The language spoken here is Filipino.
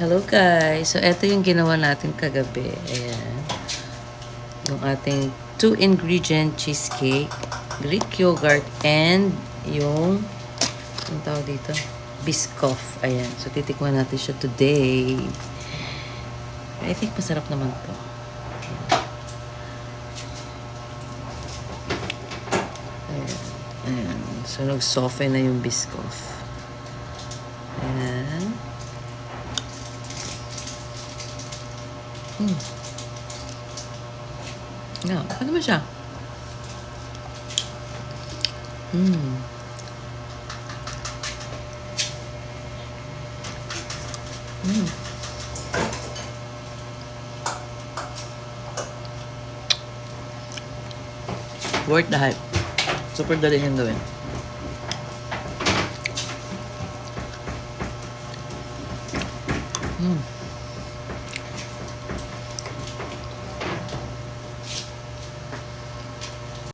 Hello guys! So, ito yung ginawa natin kagabi. Ayan. Yung ating 2-ingredient cheesecake, Greek yogurt, and yung tawag dito? Biscoff. Ayan. So, titikman natin siya today. I think masarap naman to. Ayan. Ayan. So, nag-soften na yung biscoff. Ayan. Yeah, baka naman siya. Worth the hype. Super dali niyang gawin.